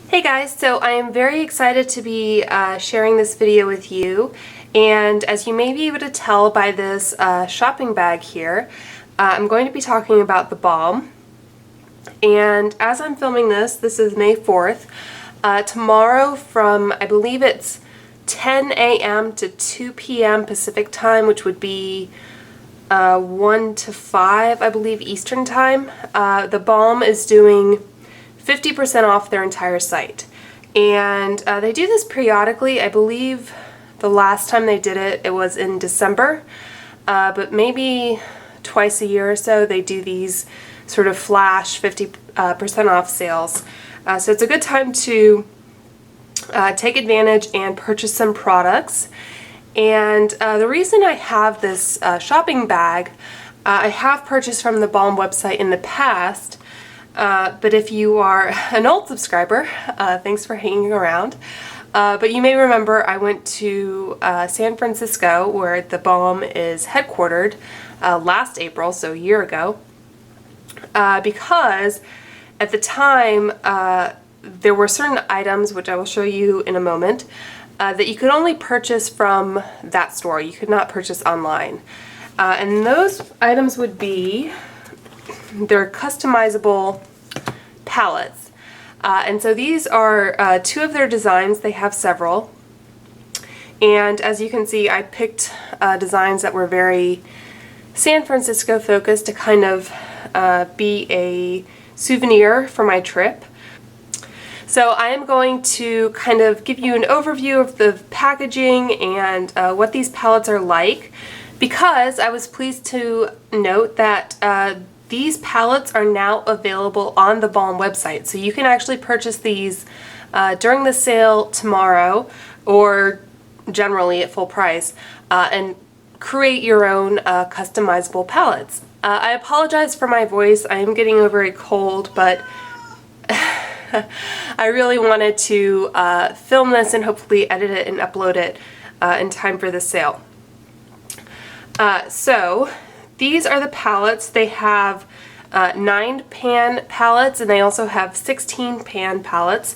Hey guys, so I am very excited to be sharing this video with you, and as you may be able to tell by this shopping bag here, I'm going to be talking about the Balm. And as I'm filming this is May 4th. Tomorrow from, I believe it's 10 a.m. to 2 p.m. Pacific time, which would be 1 to 5, I believe, Eastern time, the Balm is doing 50% off their entire site. And they do this periodically. I believe the last time they did it, it was in December, but twice a year or so they do these sort of flash 50% off sales. So it's a good time to take advantage and purchase some products. And the reason I have this shopping bag, I have purchased from the Balm website in the past, but if you are an old subscriber, thanks for hanging around. But you may remember I went to San Francisco, where the Balm is headquartered, last April, so a year ago, because at the time there were certain items, which I will show you in a moment, that you could only purchase from that store. You could not purchase online. And those items would be their customizable palettes. And so these are two of their designs. They have several. And as you can see, I picked designs that were very San Francisco focused to kind of be a souvenir for my trip. So I am going to kind of give you an overview of the packaging and what these palettes are like, because I was pleased to note that these palettes are now available on the Balm website. So you can actually purchase these during the sale tomorrow, or generally at full price, and create your own customizable palettes. I apologize for my voice. I am getting over a cold, but I really wanted to film this and hopefully edit it and upload it in time for the sale. So these are the palettes. They have 9 pan palettes, and they also have 16 pan palettes.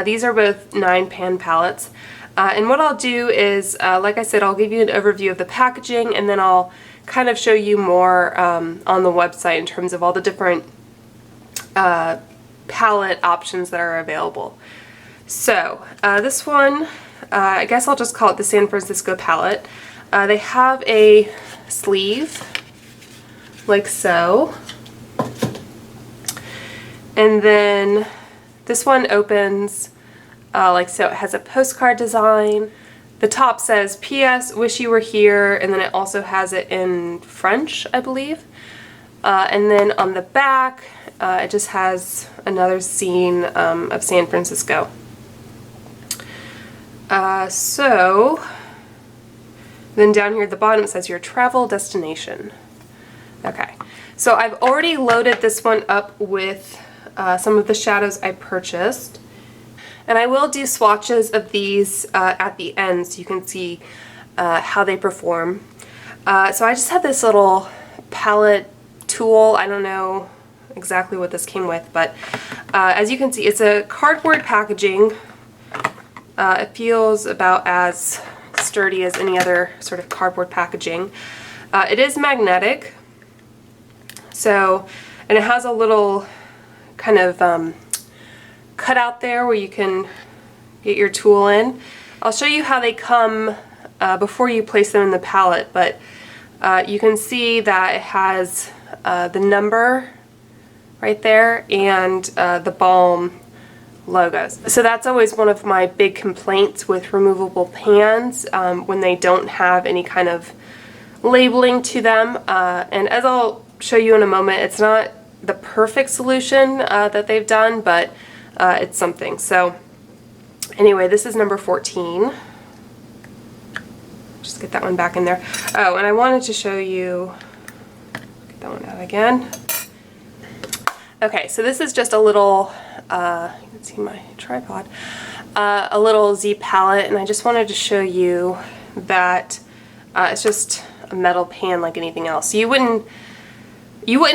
These are both 9 pan palettes. And what I'll do is, like I said, I'll give you an overview of the packaging, and then I'll kind of show you more on the website in terms of all the different palette options that are available. So this one, I guess I'll just call it the San Francisco palette. They have a sleeve like so, and then this one opens like so. It has a postcard design. The top says PS, wish you were here, and then it also has it in French, I believe. And then on the back, it just has another scene of San Francisco. So then down here at the bottom it says your travel destination. Okay, so I've already loaded this one up with some of the shadows I purchased. And I will do swatches of these at the end so you can see how they perform. So I just have this little palette tool. I don't know exactly what this came with, but as you can see, it's a cardboard packaging. It feels about as sturdy as any other sort of cardboard packaging. It is magnetic, so, and it has a little kind of cutout there where you can get your tool in. I'll show you how they come before you place them in the palette, but you can see that it has the number right there and the Balm logos. So that's always one of my big complaints with removable pans, when they don't have any kind of labeling to them. And as I'll show you in a moment, it's not the perfect solution that they've done, but it's something. So anyway, this is number 14. Just get that one back in there. Oh, and I wanted to show you, get that one out again. Okay, so this is just a little, you can see my tripod, a little Z palette, and I just wanted to show you that it's just a metal pan like anything else. You wouldn't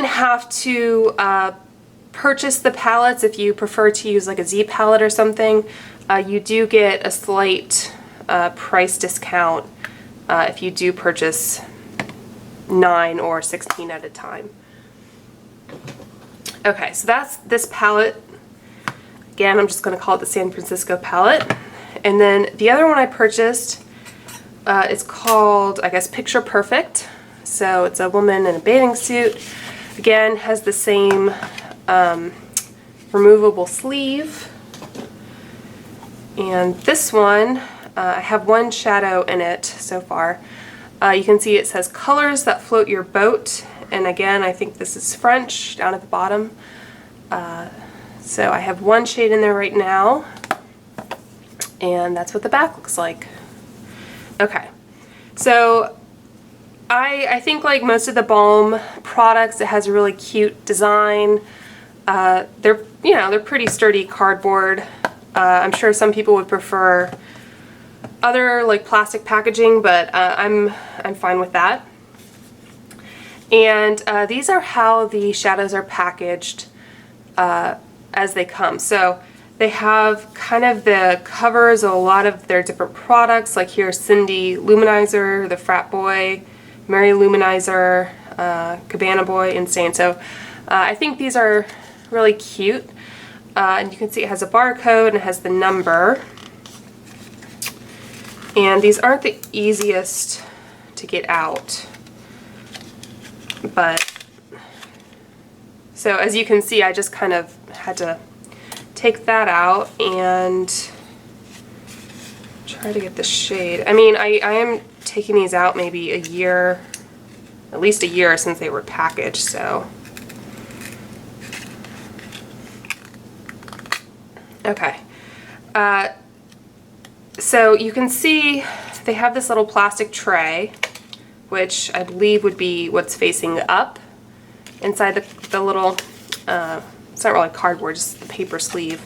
have to purchase the palettes, if you prefer to use like a Z palette or something, you do get a slight price discount if you do purchase 9 or 16 at a time. Okay, so that's this palette. Again, I'm just going to call it the San Francisco palette. And then the other one I purchased is called, I guess, Picture Perfect. So it's a woman in a bathing suit. Again, has the same removable sleeve. And this one, I have one shadow in it so far. You can see it says colors that float your boat. And again, I think this is French down at the bottom. So I have one shade in there right now. And that's what the back looks like. Okay, so I think like most of the Balm products, it has a really cute design. They're pretty sturdy cardboard. I'm sure some people would prefer other like plastic packaging, but I'm fine with that. And these are how the shadows are packaged as they come. So they have kind of the covers of a lot of their different products, like here's Cindy Luminizer, the Frat Boy, Mary Luminizer, Cabana Boy, Insane. So I think these are really cute. And you can see it has a barcode and it has the number. And these aren't the easiest to get out. But, so as you can see, I just kind of had to take that out and try to get the shade. I mean, I am taking these out maybe a year, at least a year since they were packaged, so. Okay. So you can see they have this little plastic tray, which I believe would be what's facing up inside the little, it's not really cardboard, just the paper sleeve.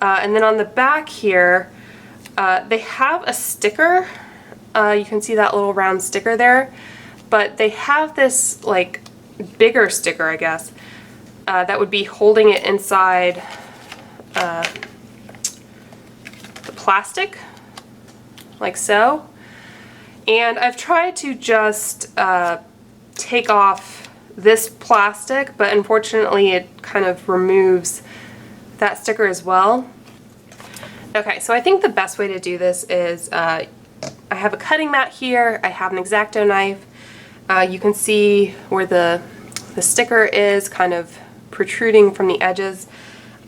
And then on the back here, they have a sticker. You can see that little round sticker there, but they have this like bigger sticker, I guess, that would be holding it inside the plastic, like so. And I've tried to just take off this plastic, but unfortunately it kind of removes that sticker as well. Okay, so I think the best way to do this is I have a cutting mat here, I have an X-Acto knife. You can see where the sticker is kind of protruding from the edges.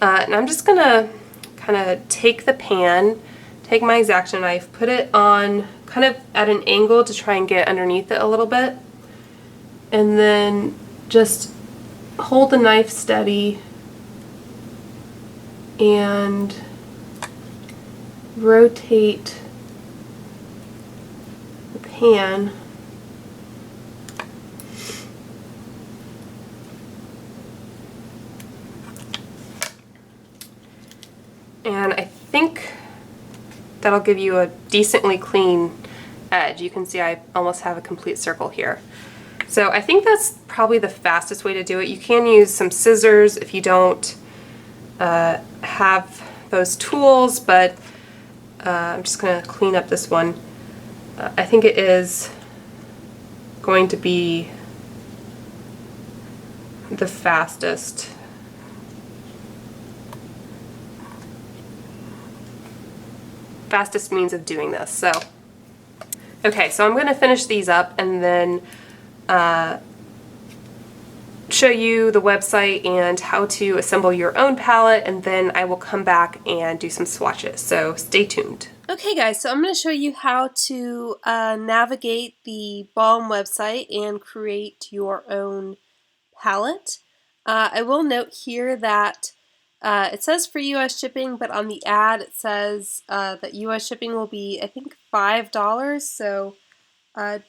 And I'm just gonna kind of take the pan, take my X-Acto knife, put it on kind of at an angle to try and get underneath it a little bit, and then just hold the knife steady and rotate the pan and I think that'll give you a decently clean edge. You can see I almost have a complete circle here. So I think that's probably the fastest way to do it. You can use some scissors if you don't have those tools, but I'm just going to clean up this one. I think it is going to be the fastest. Fastest means of doing this. So, okay, so I'm going to finish these up and then show you the website and how to assemble your own palette, and then I will come back and do some swatches, so stay tuned. Okay guys, so I'm going to show you how to navigate the Balm website and create your own palette. I will note here that it says for US shipping, but on the ad it says that US shipping will be, I think, $5, so I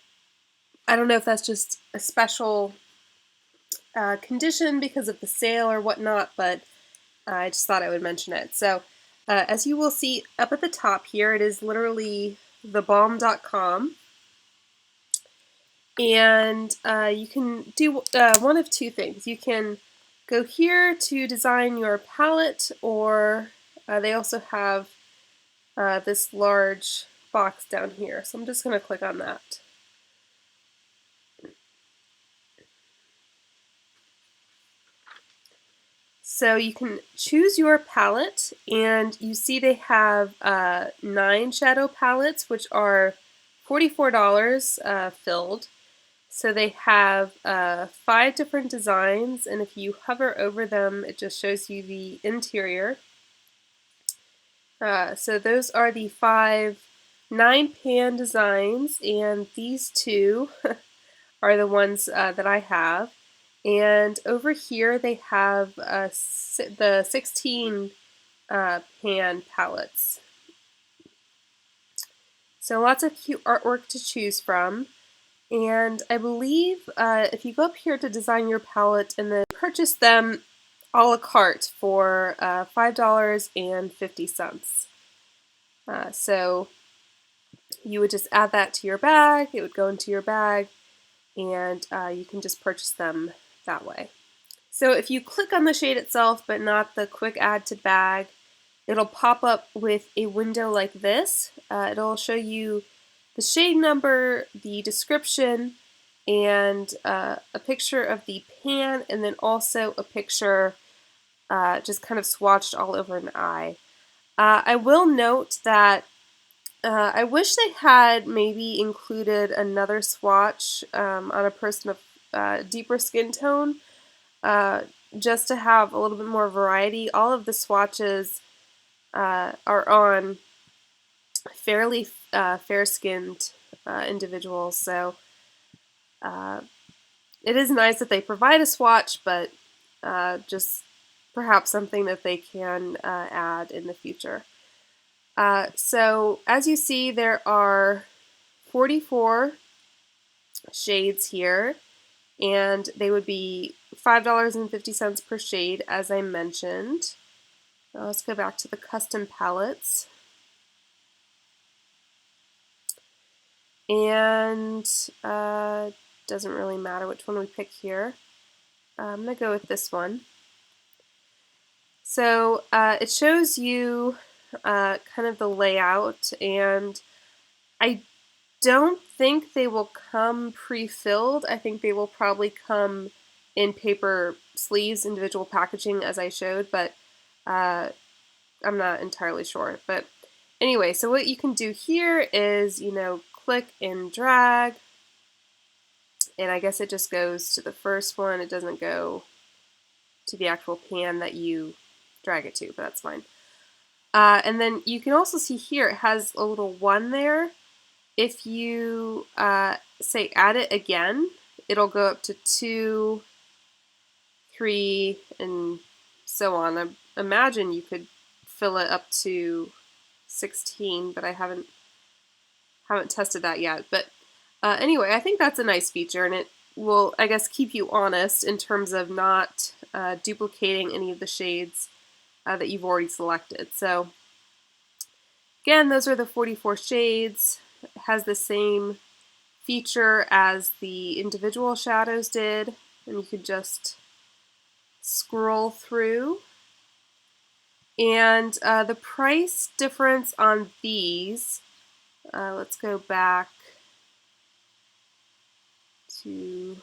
don't know if that's just a special condition because of the sale or whatnot, but I just thought I would mention it. So as you will see up at the top here, it is literally thebalm.com, and you can do one of two things. You can go here to design your palette, or they also have this large box down here. So I'm just going to click on that. So you can choose your palette, and you see they have 9 shadow palettes, which are $44 filled. So they have 5 different designs, and if you hover over them, it just shows you the interior. So those are the 5 9-pan designs, and these 2 are the ones that I have. And over here they have the 16 pan palettes. So lots of cute artwork to choose from. And I believe if you go up here to design your palette and then purchase them a la carte for $5.50. So you would just add that to your bag, it would go into your bag, and you can just purchase them that way. So if you click on the shade itself but not the quick add to bag, it'll pop up with a window like this. It'll show you the shade number, the description, and a picture of the pan, and then also a picture just kind of swatched all over an eye. I will note that I wish they had maybe included another swatch on a person of deeper skin tone, just to have a little bit more variety. All of the swatches are on fairly fair-skinned individuals, so it is nice that they provide a swatch, but just perhaps something that they can add in the future. So as you see, there are 44 shades here, and they would be $5.50 per shade, as I mentioned. Now let's go back to the custom palettes. And doesn't really matter which one we pick here. I'm going to go with this one. So it shows you kind of the layout, and I don't think they will come pre-filled. I think they will probably come in paper sleeves, individual packaging, as I showed, but I'm not entirely sure. But anyway, so what you can do here is, click and drag, and I guess it just goes to the first one. It doesn't go to the actual pan that you drag it to, but that's fine. And then you can also see here it has a little 1 there. If you say add it again, it'll go up to 2, 3, and so on. I imagine you could fill it up to 16, but I haven't tested that yet. But anyway, I think that's a nice feature, and it will, I guess, keep you honest in terms of not duplicating any of the shades that you've already selected. So again, those are the 44 shades. It has the same feature as the individual shadows did, and you could just scroll through. And the price difference on these, let's go back to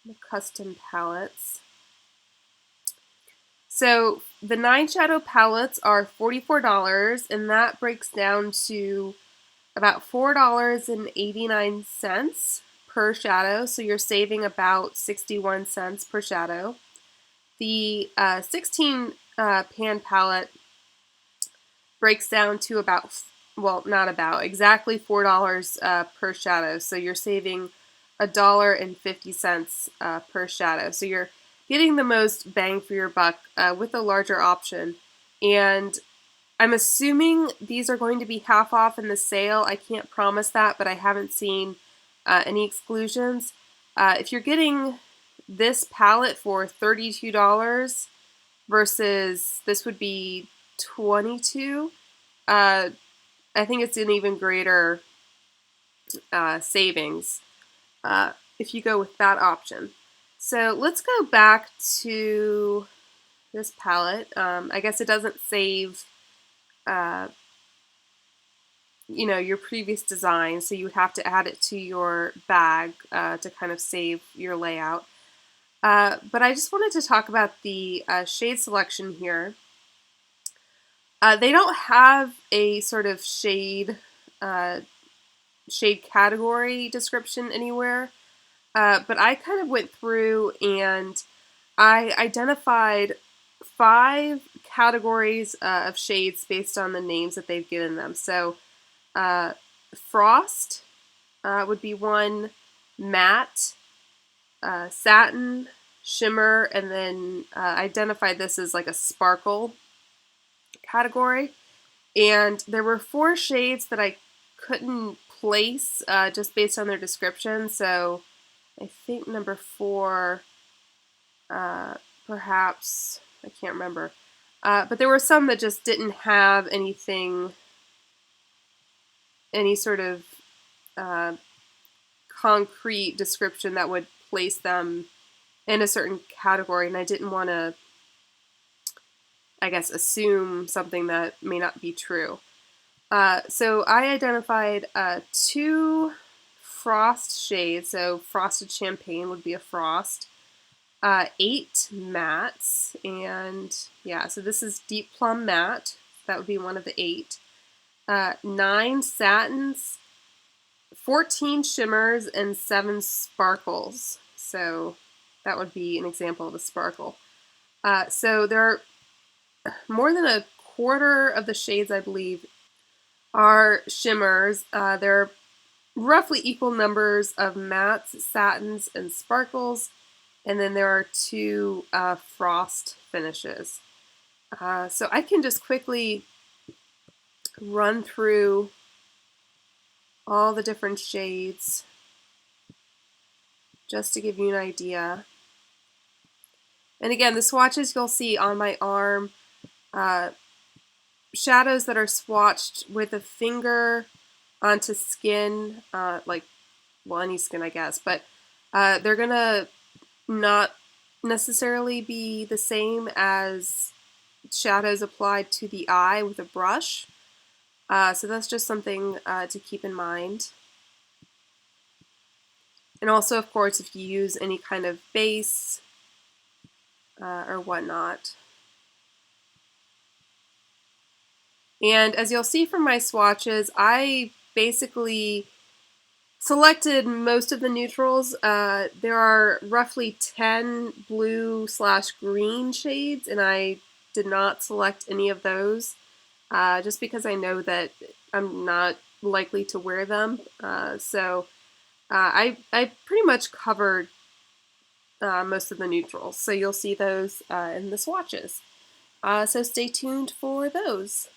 the custom palettes. So the 9 shadow palettes are $44, and that breaks down to about $4.89 per shadow, so you're saving about 61 cents per shadow. The 16 pan palette breaks down to about, well, not about, exactly $4 per shadow, so you're saving $1.50 per shadow. So you're getting the most bang for your buck with a larger option. And I'm assuming these are going to be half off in the sale. I can't promise that, but I haven't seen any exclusions. If you're getting this palette for $32 versus this would be $22, I think it's an even greater savings if you go with that option. So let's go back to this palette. I guess it doesn't save you know, your previous design, so you would have to add it to your bag to kind of save your layout. But I just wanted to talk about the shade selection here. They don't have a sort of shade category description anywhere, but I kind of went through and I identified 5 categories of shades based on the names that they've given them. So frost would be one, matte, satin, shimmer, and then identified this as like a sparkle category. And there were 4 shades that I couldn't place just based on their description. So I think number 4, perhaps, I can't remember. But there were some that just didn't have anything, any sort of concrete description that would place them in a certain category, and I didn't want to, I guess, assume something that may not be true. So I identified 2 frost shades, so frosted champagne would be a frost, 8 mattes, and yeah, so this is deep plum matte, that would be one of the 8, 9 satins, 14 shimmers, and 7 sparkles. So that would be an example of a sparkle. So there are more than a quarter of the shades, I believe, are shimmers. There are roughly equal numbers of mattes, satins, and sparkles. And then there are 2 frost finishes. So I can just quickly run through all the different shades just to give you an idea. And again, the swatches you'll see on my arm, shadows that are swatched with a finger onto skin, like, well, any skin, I guess, but they're gonna not necessarily be the same as shadows applied to the eye with a brush. So that's just something to keep in mind. And also, of course, if you use any kind of base or whatnot. And as you'll see from my swatches, I basically selected most of the neutrals. There are roughly 10 blue/green shades, and I did not select any of those. Just because I know that I'm not likely to wear them. So I pretty much covered most of the neutrals. So you'll see those in the swatches. So stay tuned for those.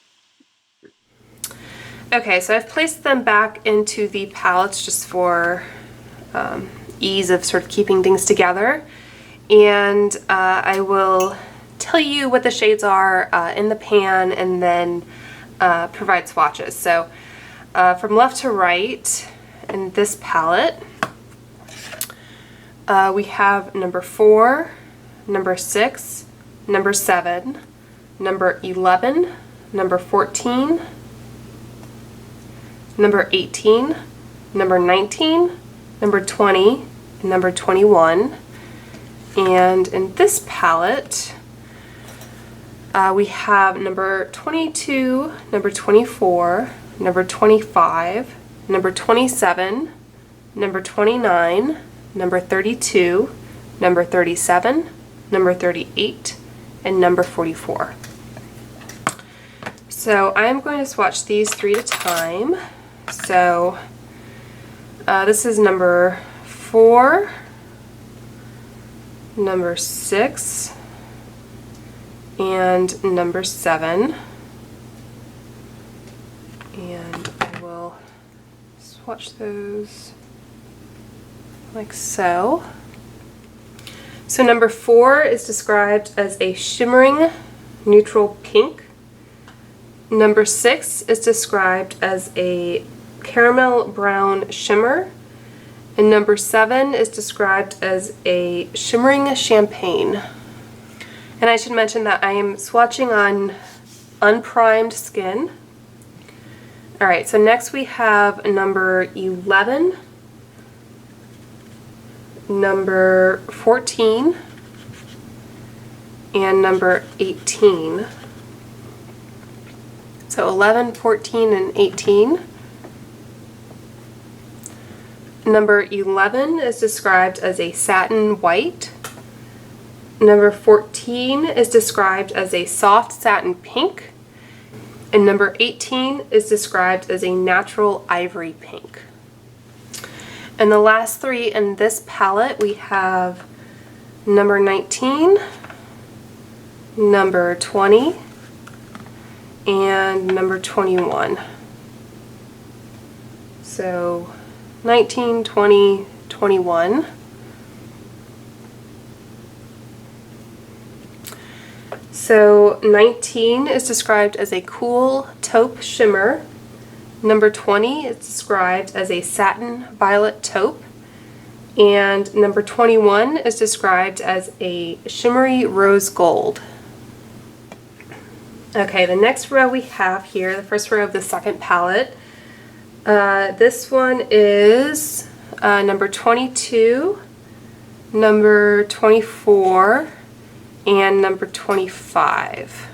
Okay, so I've placed them back into the palettes just for ease of sort of keeping things together. And I will tell you what the shades are in the pan and then provide swatches. So from left to right in this palette, we have number 4, number 6, number 7, number 11, number 14, number 18, number 19, number 20, and number 21. And in this palette, we have number 22, number 24, number 25, number 27, number 29, number 32, number 37, number 38, and number 44. So I'm going to swatch these 3 at a time. So this is number 4, number 6, and number 7. And I will swatch those like so. So number 4 is described as a shimmering neutral pink. Number 6 is described as a caramel brown shimmer. And number 7 is described as a shimmering champagne. And I should mention that I am swatching on unprimed skin. Alright, so next we have number 11, number 14, and number 18. So 11, 14, and 18. Number 11 is described as a satin white. Number 14 is described as a soft satin pink. And number 18 is described as a natural ivory pink. And the last 3 in this palette, we have number 19, number 20, and number 21. So 19, 20, 21. So 19 is described as a cool taupe shimmer. Number 20 is described as a satin violet taupe. And number 21 is described as a shimmery rose gold. Okay, the next row we have here, the first row of the second palette, this one is number 22, number 24, and number 25.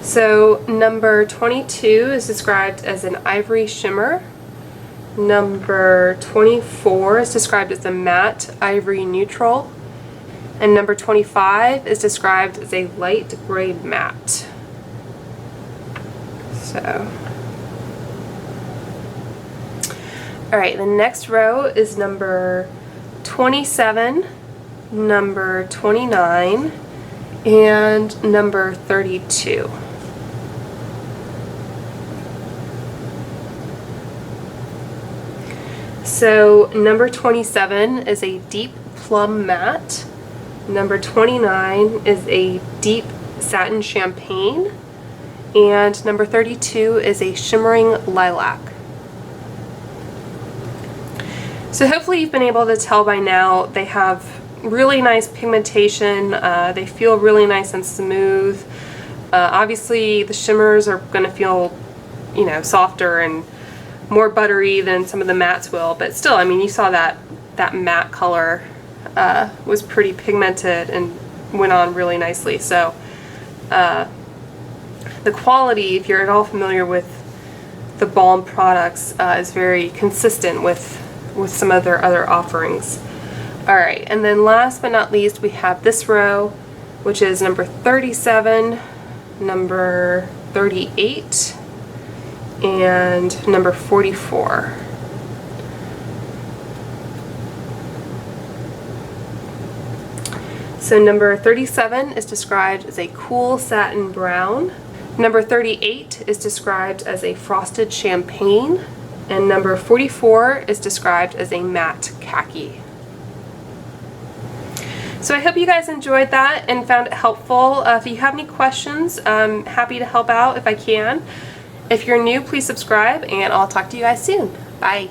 So number 22 is described as an ivory shimmer. Number 24 is described as a matte ivory neutral. And number 25 is described as a light gray matte. So, alright, the next row is number 27, number 29, and number 32. So number 27 is a deep plum matte, number 29 is a deep satin champagne, and number 32 is a shimmering lilac. So hopefully you've been able to tell by now they have really nice pigmentation, they feel really nice and smooth. Obviously the shimmers are going to feel, you know, softer and more buttery than some of the mattes will, but still, I mean, you saw that matte color was pretty pigmented and went on really nicely. So the quality, if you're at all familiar with the Balm products, is very consistent with some of their other offerings. Alright, and then last but not least, we have this row, which is number 37, number 38, and number 44. So number 37 is described as a cool satin brown. Number 38 is described as a frosted champagne. And number 44 is described as a matte khaki. So I hope you guys enjoyed that and found it helpful. If you have any questions, I'm happy to help out if I can. If you're new, please subscribe, and I'll talk to you guys soon. Bye.